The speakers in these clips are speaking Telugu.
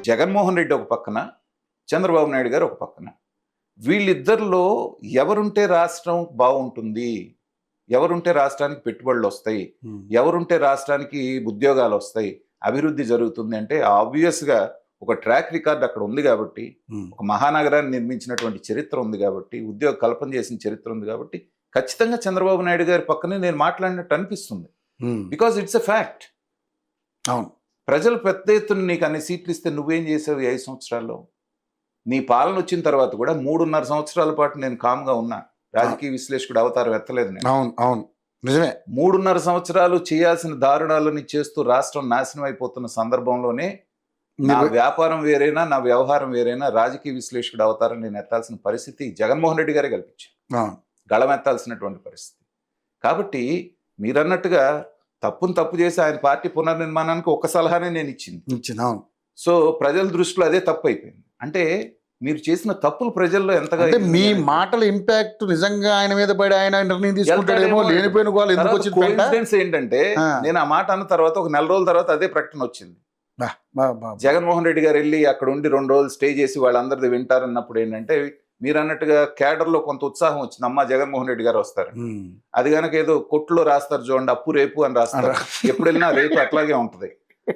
జగన్మోహన్ రెడ్డి ఒక పక్కన, చంద్రబాబు నాయుడు గారు ఒక పక్కన. వీళ్ళిద్దరిలో ఎవరుంటే రాష్ట్రం బాగుంటుంది, ఎవరుంటే రాష్ట్రానికి పెట్టుబడులు వస్తాయి, ఎవరుంటే రాష్ట్రానికి ఉద్యోగాలు వస్తాయి, అభివృద్ధి జరుగుతుంది అంటే ఆబ్వియస్గా ఒక ట్రాక్ రికార్డ్ అక్కడ ఉంది కాబట్టి, ఒక మహానగరాన్ని నిర్మించినటువంటి చరిత్ర ఉంది కాబట్టి, ఉద్యోగ కల్పన చేసిన చరిత్ర ఉంది కాబట్టి ఖచ్చితంగా చంద్రబాబు నాయుడు గారి పక్కనే నేను మాట్లాడినట్టు అనిపిస్తుంది. Because it's a fact. అవును, ప్రజలు పెద్ద ఎత్తున నీకు అన్ని సీట్లు ఇస్తే నువ్వేం చేసావు 5 సంవత్సరాల్లో? నీ పాలన వచ్చిన తర్వాత కూడా 3.5 సంవత్సరాల పాటు నేను కామ్గా ఉన్నా. రాజకీయ విశ్లేషకుడు అవతారం ఎత్తలేదు నేను. అవును అవును నిజమే. 3.5 సంవత్సరాలు చేయాల్సిన దారుణాలని చేస్తూ రాష్ట్రం నాశనం అయిపోతున్న సందర్భంలోనే నా వ్యాపారం వేరైనా, నా వ్యవహారం వేరైనా, రాజకీయ విశ్లేషకుడు అవతారం నేను ఎత్తాల్సిన పరిస్థితి జగన్మోహన్ రెడ్డి గారే కల్పించారు. గళమెత్తాల్సినటువంటి పరిస్థితి. కాబట్టి మీరన్నట్టుగా తప్పు చేసి ఆయన పార్టీ పునర్నిర్మాణానికి ఒక సలహానే నేను ఇచ్చింది. సో ప్రజల దృష్టిలో అదే తప్పు అయిపోయింది. అంటే మీరు చేసిన తప్పులు ప్రజల్లో ఎంతగా, మీ మాటల ఇంపాక్ట్ నిజంగా ఆయన మీద పడి ఆయన నిర్ణయం తీసుకుంటాడేమో. లేనిపోయిన వాళ్ళు ఎందుకు వచ్చింది కోఇన్సిడెన్స్ ఏంటంటే, నేను ఆ మాట అన్న తర్వాత ఒక 4 రోజుల తర్వాత అదే ప్రకటన వచ్చింది. జగన్మోహన్ రెడ్డి గారు వెళ్ళి అక్కడ ఉండి 2 రోజులు స్టే చేసి వాళ్ళందరిది వింటారన్నప్పుడు ఏంటంటే, మీరు అన్నట్టుగా క్యాడర్లో కొంత ఉత్సాహం వచ్చింది. అమ్మ జగన్మోహన్ రెడ్డి గారు వస్తారు, అది కనుక ఏదో కొట్టులో రాస్తారు చూడండి, అప్పు రేపు అని రాస్తారు. ఎప్పుడు వెళ్ళినా రేపు అట్లాగే ఉంటది.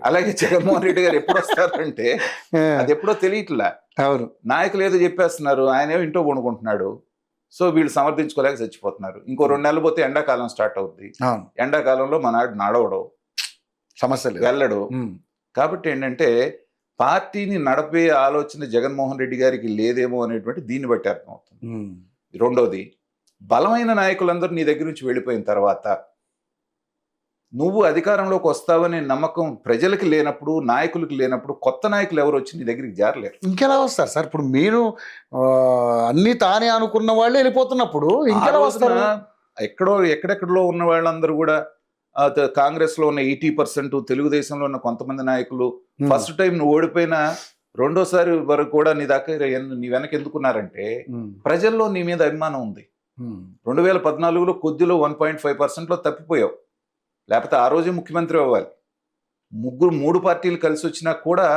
అలాగే జగన్మోహన్ రెడ్డి గారు ఎప్పుడు వస్తారంటే అది ఎప్పుడో తెలియట్లా. నాయకులు ఏదో చెప్పేస్తున్నారు, ఆయన ఏమో ఇంట్లో కొనుక్కుంటున్నాడు. సో వీళ్ళు సమర్థించుకోలేక చచ్చిపోతున్నారు. ఇంకో 2 నెలలు పోతే ఎండాకాలం స్టార్ట్ అవుద్ది. ఎండాకాలంలో మనాడు నడవడు, సమస్యలు వెళ్ళడు. కాబట్టి ఏంటంటే పార్టీని నడిపే ఆలోచన జగన్మోహన్ రెడ్డి గారికి లేదేమో అనేటువంటి దీన్ని బట్టి అర్థమవుతుంది. రెండోది, బలమైన నాయకులందరూ నీ దగ్గర నుంచి వెళ్ళిపోయిన తర్వాత నువ్వు అధికారంలోకి వస్తావనే నమ్మకం ప్రజలకు లేనప్పుడు, నాయకులకు లేనప్పుడు కొత్త నాయకులు ఎవరు వచ్చి నీ దగ్గరికి జారలేరు. ఇంకెలా వస్తారు సార్? ఇప్పుడు మీరు అన్ని తానే అనుకున్న వాళ్ళే వెళ్ళిపోతున్నప్పుడు ఇంకెలా వస్తారు? ఎక్కడెక్కడో ఉన్న వాళ్ళందరూ కూడా, కాంగ్రెస్ లో ఉన్న 80%, తెలుగుదేశంలో ఉన్న కొంతమంది నాయకులు, ఫస్ట్ టైం నువ్వు ఓడిపోయిన రెండోసారి వరకు కూడా నీ దాకా నీ వెనక ఎందుకున్నారంటే ప్రజల్లో నీ మీద అభిమానం ఉంది. 2014లో కొద్దిలో 1.5%లో తప్పిపోయావు. లేకపోతే ఆ రోజే ముఖ్యమంత్రి అవ్వాలి. 3 పార్టీలు కలిసి వచ్చినా కూడా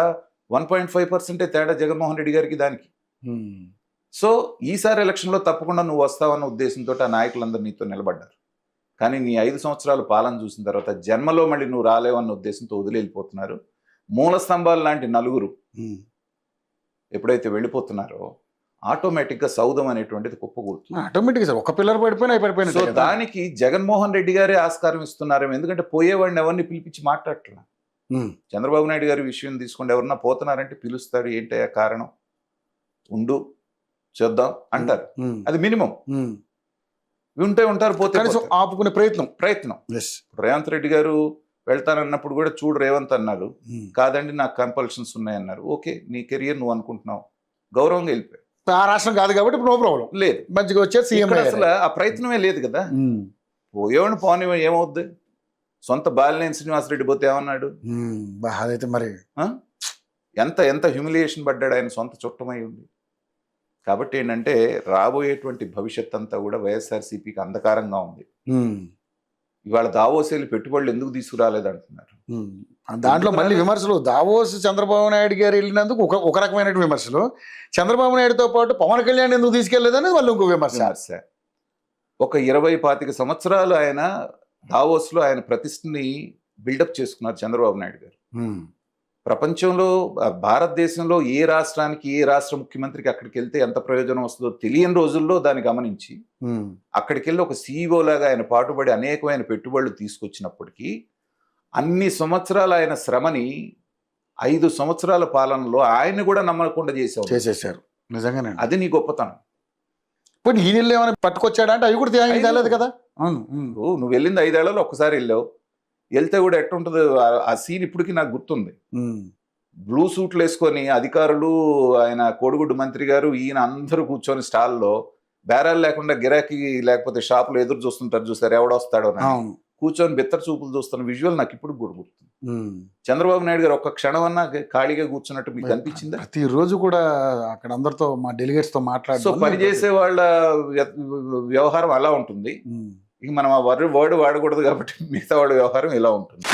1.5% తేడా జగన్మోహన్ రెడ్డి గారికి దానికి. సో ఈసారి ఎలక్షన్లో తప్పకుండా నువ్వు వస్తావన్న ఉద్దేశంతో ఆ నాయకులందరూ నీతో నిలబడ్డారు. కానీ నీ 5 సంవత్సరాల పాలన చూసిన తర్వాత జన్మలో మళ్ళీ నువ్వు రాలేవన్న ఉద్దేశంతో వదిలేళ్ళిపోతున్నారు. మూల స్తంభాలు లాంటి 4 ఎప్పుడైతే వెళ్ళిపోతున్నారో ఆటోమేటిక్గా సౌదం అనేటువంటిది కుప్పకూడుతుంది. ఆటోమేటిక్గా ఒక పిల్లర్ పడిపోయినా. సో దానికి జగన్మోహన్ రెడ్డి గారే ఆస్కారం ఇస్తున్నారేమో. ఎందుకంటే పోయేవాడిని ఎవరిని పిలిపించి మాట్లాడట్లా. చంద్రబాబు నాయుడు గారి విషయం తీసుకోండి, ఎవరన్నా పోతున్నారంటే పిలుస్తాడు. ఏంటయ్యా కారణం? ఉండు చూద్దాం అంటారు. అది మినిమం. ఉంటారు, పోతే ఆపుకునే ప్రయత్నం. రేవంత్ రెడ్డి గారు వెళ్తానన్నప్పుడు కూడా చూడు రేవంత్ అన్నారు, కాదండి నాకు కంపల్షన్స్ ఉన్నాయన్నారు. ఓకే, నీ కెరియర్ నువ్వు అనుకుంటున్నావు, గౌరవంగా వెళ్ళిపోయావు. ఆ రాష్ట్రం కాదు కాబట్టి నో ప్రాబ్లం లేదు, మంచిగా వచ్చేసి సీఎం. అసలు ఆ ప్రయత్నమే లేదు కదా. పోయేవాడిని పోనీ ఏమవుద్ది? సొంత బాలినేని శ్రీనివాసరెడ్డి పోతే ఏమన్నాడు? అదైతే మరి ఎంత హ్యూమిలియేషన్ పడ్డాడు ఆయన సొంత చుట్టమై ఉంది. కాబట్టి ఏంటంటే రాబోయేటువంటి భవిష్యత్ అంతా కూడా వైఎస్ఆర్సీపీకి అంధకారంగా ఉంది. ఇవాళ దావోసేలు పెట్టుబడులు ఎందుకు తీసుకురాలేదు అంటున్నారు. దాంట్లో మళ్ళీ విమర్శలు. దావోస్ చంద్రబాబు నాయుడు గారు వెళ్ళినందుకు ఒక రకమైన విమర్శలు, చంద్రబాబు నాయుడుతో పాటు పవన్ కళ్యాణ్ ఎందుకు తీసుకెళ్లేదని వాళ్ళు ఇంకో విమర్శ. ఒక 20-25 సంవత్సరాలు ఆయన దావోస్లో ఆయన ప్రతిష్టని బిల్డప్ చేసుకున్నారు చంద్రబాబు నాయుడు గారు. ప్రపంచంలో, భారతదేశంలో ఏ రాష్ట్రానికి, ఏ రాష్ట్ర ముఖ్యమంత్రికి అక్కడికి వెళ్తే ఎంత ప్రయోజనం వస్తుందో తెలియని రోజుల్లో దాన్ని గమనించి అక్కడికి వెళ్ళి ఒక CEO లాగా ఆయన పాటుపడి అనేకమైన పెట్టుబడులు తీసుకొచ్చినప్పటికీ అన్ని సంవత్సరాలు ఆయన శ్రమని 5 సంవత్సరాల పాలనలో ఆయన కూడా నమ్మకుండా చేసేసారు. నిజంగానే అది నీ గొప్పతనం. ఇప్పుడు ఈ నెలలో ఏమైనా పట్టుకొచ్చాడా అంటే అవి కూడా తెలియదు కదా. నువ్వు వెళ్ళింది 5 ఏళ్లలో ఒక్కసారి వెళ్ళావు. వెళ్తే కూడా ఎట్టుంటుందో ఆ సీన్ ఇప్పటికీ నాకు గుర్తుంది. బ్లూ సూట్లు వేసుకొని అధికారులు, ఆయన కోడిగుడ్డు మంత్రి గారు, ఈయన అందరూ కూర్చొని స్టాల్లో బేరాలు లేకుండా గిరాకీ లేకపోతే షాపులో ఎదురు చూస్తుంటారు చూసారు, ఎవడొస్తాడో కూర్చొని బిత్తర చూపులు చూస్తున్న విజువల్ నాకు ఇప్పుడు కూడా గుర్తుంది. చంద్రబాబు నాయుడు గారు ఒక్క క్షణం అన్నా ఖాళీగా కూర్చున్నట్టు మీకు అనిపించిందా? ప్రతిరోజు కూడా అక్కడ అందరితో, మా డెలిగేట్స్ తో మాట్లాడుతూ. సో పనిచేసే వాళ్ళ వ్యవహారం అలా ఉంటుంది. ఇక మనం ఆ వర్డ్ వాడకూడదు కాబట్టి మిగతా వాళ్ళ వ్యవహారం ఇలా ఉంటుంది.